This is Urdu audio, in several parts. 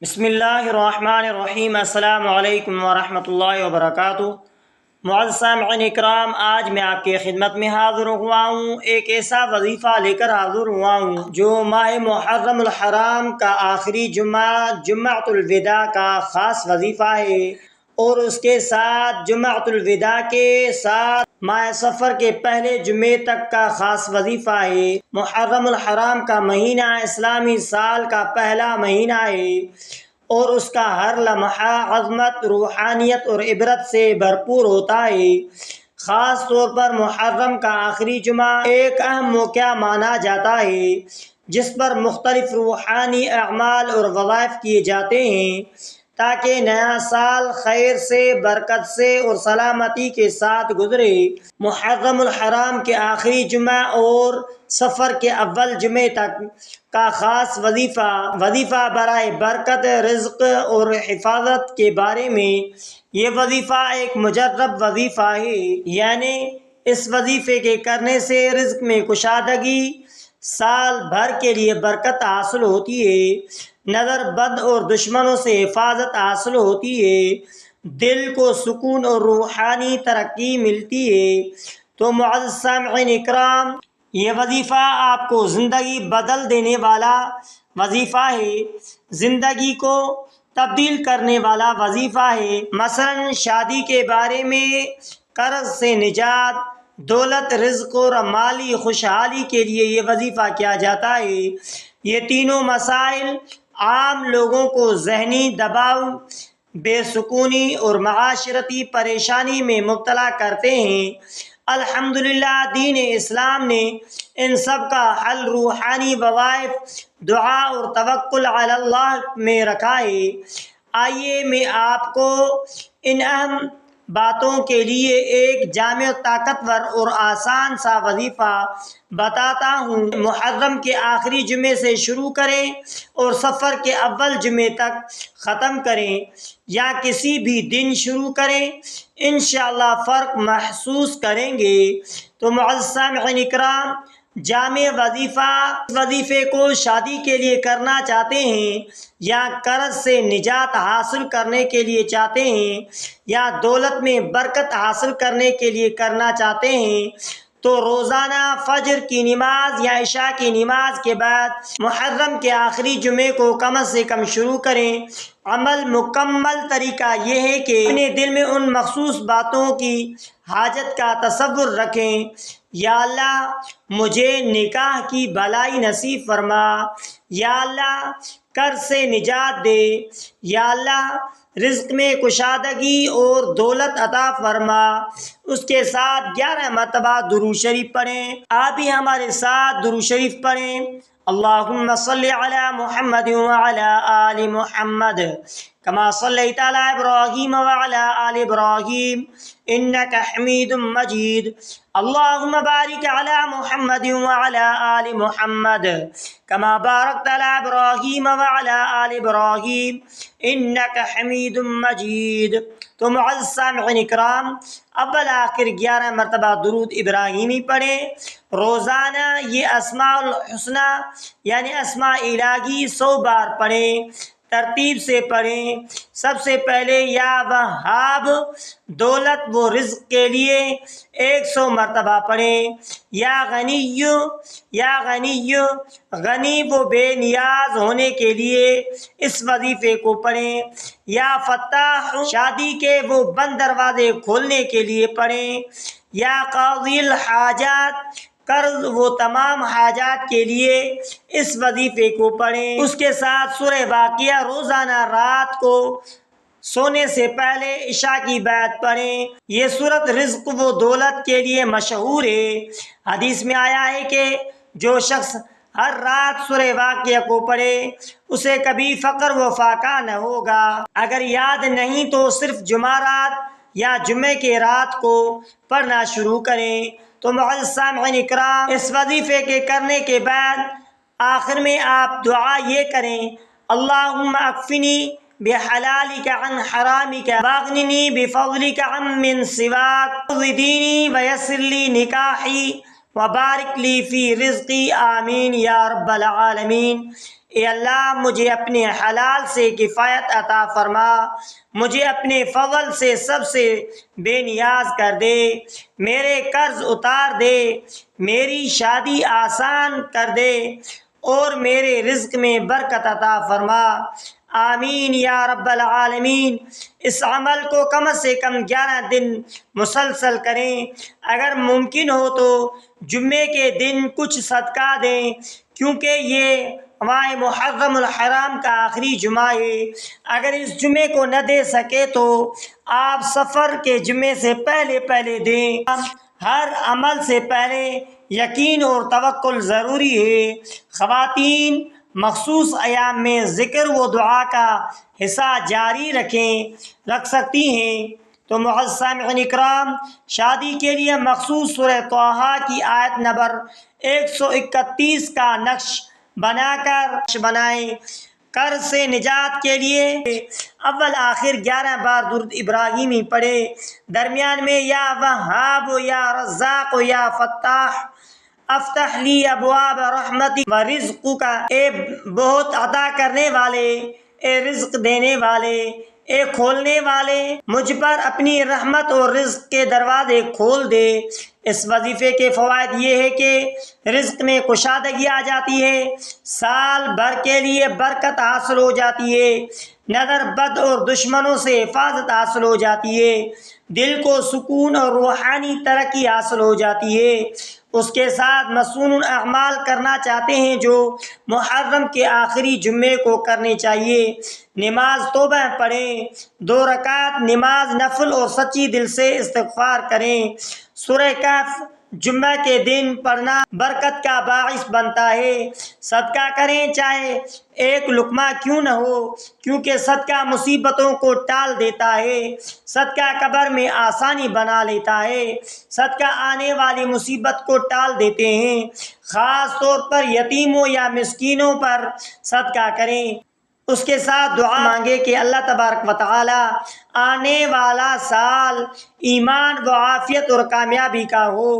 بسم اللہ الرحمن الرحیم۔ السلام علیکم ورحمۃ اللہ وبرکاتہ۔ معزز سامعین اکرام، آج میں آپ کی خدمت میں حاضر ہوا ہوں، ایک ایسا وظیفہ لے کر حاضر ہوا ہوں جو ماہ محرم الحرام کا آخری جمعہ جمعۃ الوداع کا خاص وظیفہ ہے، اور اس کے ساتھ جمعۃ الوداع کے ساتھ ماہ سفر کے پہلے جمعے تک کا خاص وظیفہ ہے۔ محرم الحرام کا مہینہ اسلامی سال کا پہلا مہینہ ہے، اور اس کا ہر لمحہ عظمت، روحانیت اور عبرت سے بھرپور ہوتا ہے۔ خاص طور پر محرم کا آخری جمعہ ایک اہم موقع مانا جاتا ہے، جس پر مختلف روحانی اعمال اور وظائف کیے جاتے ہیں تاکہ نیا سال خیر سے، برکت سے اور سلامتی کے ساتھ گزرے۔ محرم الحرام کے آخری جمعہ اور سفر کے اول جمعے تک کا خاص وظیفہ برائے برکت، رزق اور حفاظت کے بارے میں۔ یہ وظیفہ ایک مجرب وظیفہ ہے، یعنی اس وظیفے کے کرنے سے رزق میں کشادگی، سال بھر کے لیے برکت حاصل ہوتی ہے، نظر بد اور دشمنوں سے حفاظت حاصل ہوتی ہے، دل کو سکون اور روحانی ترقی ملتی ہے۔ تو معزز سامعین اکرام، یہ وظیفہ آپ کو زندگی بدل دینے والا وظیفہ ہے، زندگی کو تبدیل کرنے والا وظیفہ ہے۔ مثلا شادی کے بارے میں، قرض سے نجات، دولت، رزق اور مالی خوشحالی کے لیے یہ وظیفہ کیا جاتا ہے۔ یہ تینوں مسائل عام لوگوں کو ذہنی دباؤ، بے سکونی اور معاشرتی پریشانی میں مبتلا کرتے ہیں۔ الحمدللہ دین اسلام نے ان سب کا حل روحانی وظائف، دعا اور توکل علی اللہ میں رکھا ہے۔ آئیے میں آپ کو ان اہم باتوں کے لیے ایک جامع، طاقتور اور آسان سا وظیفہ بتاتا ہوں۔ محرم کے آخری جمعے سے شروع کریں اور سفر کے اول جمعے تک ختم کریں، یا کسی بھی دن شروع کریں، انشاءاللہ فرق محسوس کریں گے۔ تو معزز سامعین اکرام، جامع وظیفے کو شادی کے لیے کرنا چاہتے ہیں، یا قرض سے نجات حاصل کرنے کے لیے چاہتے ہیں، یا دولت میں برکت حاصل کرنے کے لیے کرنا چاہتے ہیں، تو روزانہ فجر کی نماز یا عشاء کی نماز کے بعد محرم کے آخری جمعے کو کم سے کم شروع کریں۔ مکمل طریقہ یہ ہے کہ اپنے دل میں ان مخصوص باتوں کی حاجت کا تصور رکھیں: یا اللہ مجھے نکاح کی بھلائی نصیب فرما، یا اللہ قرض سے نجات دے، یا اللہ رزق میں کشادگی اور دولت عطا فرما۔ اس کے ساتھ 11 مرتبہ درود شریف پڑھیں۔ آپ بھی ہمارے ساتھ درود شریف پڑھیں: اللہم صلی علی محمد وعلی آل محمد کما صلیت علی ابراہیم وعلی آل ابراہیم انک حمید مجید۔ اللہم بارک علی محمد وعلی آل محمد کما بارکت علی ابراہیم وعلی آل ابراہیم انک حمید مجید۔ تو معزز سامعین اکرام، اول آخر 11 مرتبہ درود ابراہیمی پڑھیں۔ روزانہ یہ اسماء الحسنی یعنی اسماء الہی 100 بار پڑھیں۔ ترتیب سے پڑھیں۔ سب سے پہلے یا وہاب دولت و رزق کے لیے 100 مرتبہ پڑھیں۔ یا غنی غنی و بے نیاز ہونے کے لیے اس وظیفے کو پڑھیں۔ یا فتاح شادی کے وہ بند دروازے کھولنے کے لیے پڑھیں۔ یا قاضی الحاجات قرض و تمام حاجات کے لیے اس وظیفے کو پڑھیں۔ اس کے ساتھ سورہ واقعہ روزانہ رات کو سونے سے پہلے عشاء کی بعد پڑھیں۔ یہ سورت رزق و دولت کے لیے مشہور ہے۔ حدیث میں آیا ہے کہ جو شخص ہر رات سورہ واقعہ کو پڑھے اسے کبھی فقر و فاقہ نہ ہوگا۔ اگر یاد نہیں تو صرف جمعرات یا جمعے کے رات کو پڑھنا شروع کریں۔ تو معزز سامعین اکرام، اس وظیفے کے کرنے کے بعد آخر میں آپ دعا یہ کریں: اللہم اکفنی بحلالک عن حرامک واغننی بفضلک عن من سواک، اقض دینی ویسر لی نکاحی وبارک لی فی رزقی آمین یا رب العالمین۔ اے اللہ مجھے اپنے حلال سے کفایت عطا فرما، مجھے اپنے فضل سے سب سے بے نیاز کر دے، میرے قرض اتار دے، میری شادی آسان کر دے اور میرے رزق میں برکت عطا فرما، آمین یا رب العالمین۔ اس عمل کو کم سے کم 11 دن مسلسل کریں، اگر ممکن ہو تو جمعے کے دن کچھ صدقہ دیں، کیونکہ یہ ماہ محرم الحرام کا آخری جمعہ ہے۔ اگر اس جمعے کو نہ دے سکے تو آپ سفر کے جمعے سے پہلے دیں۔ ہر عمل سے پہلے یقین اور توکل ضروری ہے۔ خواتین مخصوص ایام میں ذکر و دعا کا حصہ جاری رکھ سکتی ہیں۔ تو معزز سامعین اکرام، شادی کے لیے مخصوص سورہ طٰہٰ کی آیت نمبر 131 کا نقش بنائیں۔ قرض سے نجات کے لیے اول آخر 11 بار درود ابراہیمی پڑھے، درمیان میں یا وہاب یا رزاق یا فتاح افتح لی ابواب رحمتک و رزقک، اے بہت عطا کرنے والے، اے رزق دینے والے، اے کھولنے والے، مجھ پر اپنی رحمت اور رزق کے دروازے کھول دے۔ اس وظیفے کے فوائد یہ ہے کہ رزق میں کشادگی آ جاتی ہے، سال بھر کے لیے برکت حاصل ہو جاتی ہے، نظر بد اور دشمنوں سے حفاظت حاصل ہو جاتی ہے، دل کو سکون اور روحانی ترقی حاصل ہو جاتی ہے۔ اس کے ساتھ مصنون اعمال کرنا چاہتے ہیں جو محرم کے آخری جمعے کو کرنے چاہیے۔ نماز توبہ پڑھیں، 2 رکعت نماز نفل اور سچی دل سے استغفار کریں۔ سورہ کہف جمعہ کے دن پڑھنا برکت کا باعث بنتا ہے۔ صدقہ کریں چاہے ایک لقمہ کیوں نہ ہو، کیونکہ صدقہ مصیبتوں کو ٹال دیتا ہے، صدقہ قبر میں آسانی بنا لیتا ہے، صدقہ آنے والی مصیبت کو ٹال دیتے ہیں۔ خاص طور پر یتیموں یا مسکینوں پر صدقہ کریں۔ اس کے ساتھ دعا مانگے کہ اللہ تبارک و تعالی آنے والا سال ایمان و عافیت اور کامیابی کا ہو۔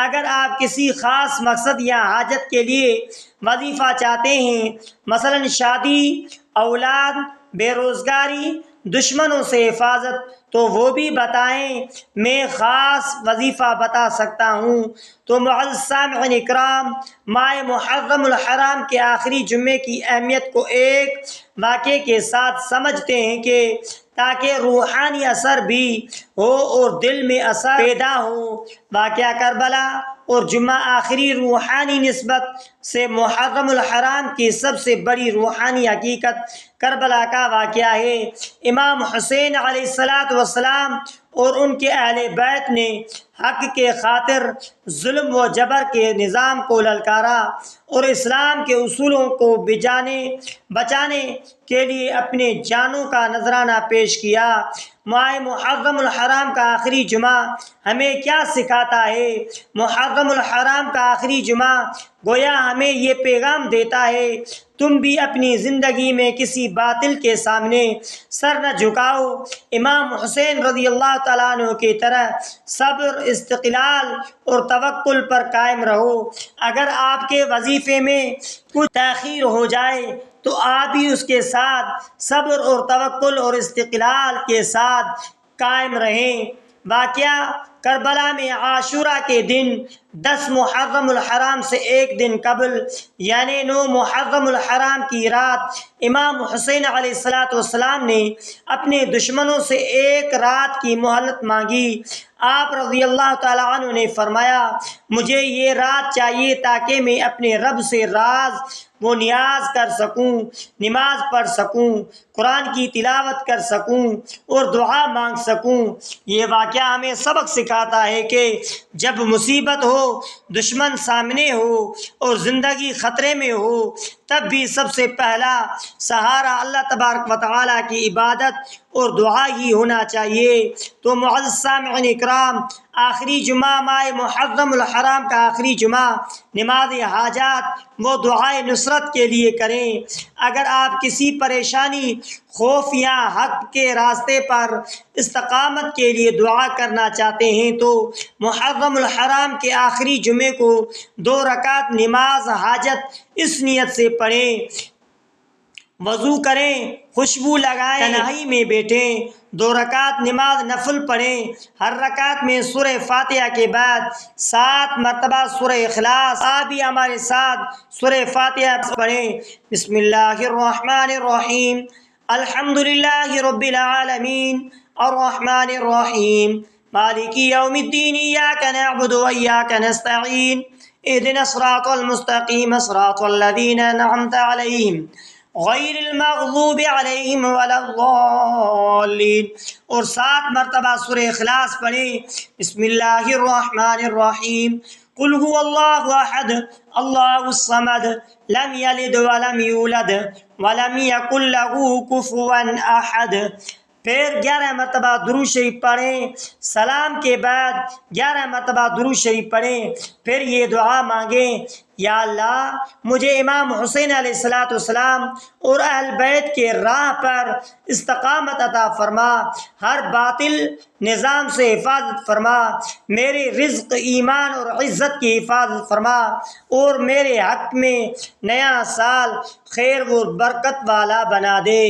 اگر آپ کسی خاص مقصد یا حاجت کے لیے وظیفہ چاہتے ہیں، مثلا شادی، اولاد، بے روزگاری، دشمنوں سے حفاظت، تو وہ بھی بتائیں، میں خاص وظیفہ بتا سکتا ہوں۔ تو معزز سامعین اکرام، ماہ محرم الحرام کے آخری جمعے کی اہمیت کو ایک واقعے کے ساتھ سمجھتے ہیں کہ تاکہ روحانی اثر بھی ہو اور دل میں اثر پیدا ہو۔ واقعہ کربلا اور جمعہ آخری روحانی نسبت سے محرم الحرام کی سب سے بڑی روحانی حقیقت کربلا کا واقعہ ہے۔ امام حسین علیہ السلام اور ان کے اہل بیت نے حق کے خاطر ظلم و جبر کے نظام کو للکارا اور اسلام کے اصولوں کو بچانے کے لیے اپنے جانوں کا نذرانہ پیش کیا۔ ماہ محرم الحرام کا آخری جمعہ ہمیں کیا سکھاتا ہے؟ محرم الحرام کا آخری جمعہ گویا ہمیں یہ پیغام دیتا ہے، تم بھی اپنی زندگی میں کسی باطل کے سامنے سر نہ جھکاؤ، امام حسین رضی اللہ تعالیٰ عنہ کی طرح صبر، استقلال اور توکل پر قائم رہو۔ اگر آپ کے وظیفے میں کچھ تاخیر ہو جائے تو آپ بھی اس کے ساتھ صبر اور توکل اور استقلال کے ساتھ قائم رہیں۔ واقعہ کربلا میں عاشورہ کے دن 10 محرم الحرام سے ایک دن قبل یعنی 9 محرم الحرام کی رات امام حسین علیہ السلام نے اپنے دشمنوں سے ایک رات کی مہلت مانگی۔ آپ رضی اللہ تعالیٰ عنہ نے فرمایا، مجھے یہ رات چاہیے تاکہ میں اپنے رب سے راز و نیاز کر سکوں، نماز پڑھ سکوں، قرآن کی تلاوت کر سکوں اور دعا مانگ سکوں۔ یہ واقعہ ہمیں سبق سکھاتا ہے کہ جب مصیبت ہو، دشمن سامنے ہو اور زندگی خطرے میں ہو، تب بھی سب سے پہلا سہارا اللہ تبارک و تعالیٰ کی عبادت اور دعا ہی ہونا چاہیے۔ تو معزز سامعین اکرام، آخری جمعہ ماہ محرم الحرام کا آخری جمعہ نماز حاجات وہ دعائے نصرت کے لیے کریں۔ اگر آپ کسی پریشانی، خوف یا حق کے راستے پر استقامت کے لیے دعا کرنا چاہتے ہیں تو محرم الحرام کے آخری جمعے کو 2 رکعت نماز حاجت اس نیت سے پڑھیں، وضو کریں، خوشبو لگائیں، تنہائی میں بیٹھیں، 2 رکعت نماز نفل پڑھیں، ہر رکعت میں سورہ فاتحہ کے بعد 7 مرتبہ سورہ اخلاص۔ آپ بھی ہمارے ساتھ سورہ فاتحہ پڑھیں۔ بسم اللہ الرحمن الرحیم، الحمدللہ رب العالمین، الرحمن الرحیم، مالک یوم الدین، ایاک نعبد و ایاک نستعین، اہدنا الصراط المستقیم، صراط الذین انعمت علیہم غیر المغضوب علیہم ولا الضالین، اور 7 مرتبہ سورہ اخلاص پڑھیں۔ بسم اللہ الرحمن الرحیم، قل هو اللہ احد اللہ الصمد لم یلد ولم یولد ولم یکن له کفوا احد۔ پھر 11 مرتبہ درود شریف پڑھیں، سلام کے بعد 11 مرتبہ درود شریف پڑھیں، پھر یہ دعا مانگیں، یا اللہ مجھے امام حسین علیہ السلام اور اہل بیت کے راہ پر استقامت عطا فرما، ہر باطل نظام سے حفاظت فرما، میرے رزق، ایمان اور عزت کی حفاظت فرما، اور میرے حق میں نیا سال خیر و برکت والا بنا دے۔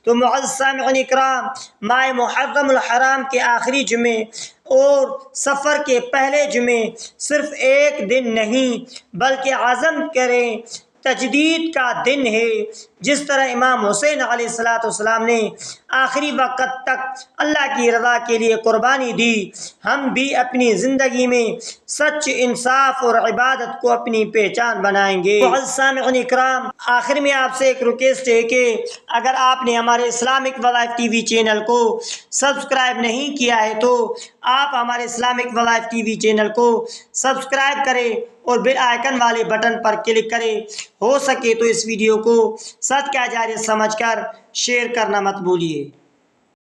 تو معزز سامعین اکرام، ماہ محرم الحرام کے آخری جمعے اور سفر کے پہلے جمعے صرف ایک دن نہیں بلکہ عزم کریں تجدید کا دن ہے۔ جس طرح امام حسین علیہ السلام نے آخری وقت تک اللہ کی رضا کے لیے قربانی دی، ہم بھی اپنی زندگی میں سچ، انصاف اور عبادت کو اپنی پہچان بنائیں گے۔ معزز سامعین اکرام، آخر میں آپ سے ایک ریکویسٹ ہے کہ اگر آپ نے ہمارے اسلامک وظائف ٹی وی چینل کو سبسکرائب نہیں کیا ہے تو آپ ہمارے اسلامک وظائف ٹی وی چینل کو سبسکرائب کریں اور بیل آئیکن والے بٹن پر کلک کریں۔ ہو سکے تو اس ویڈیو کو سچ کا جاری سمجھ کر شیئر کرنا مت بھولیے۔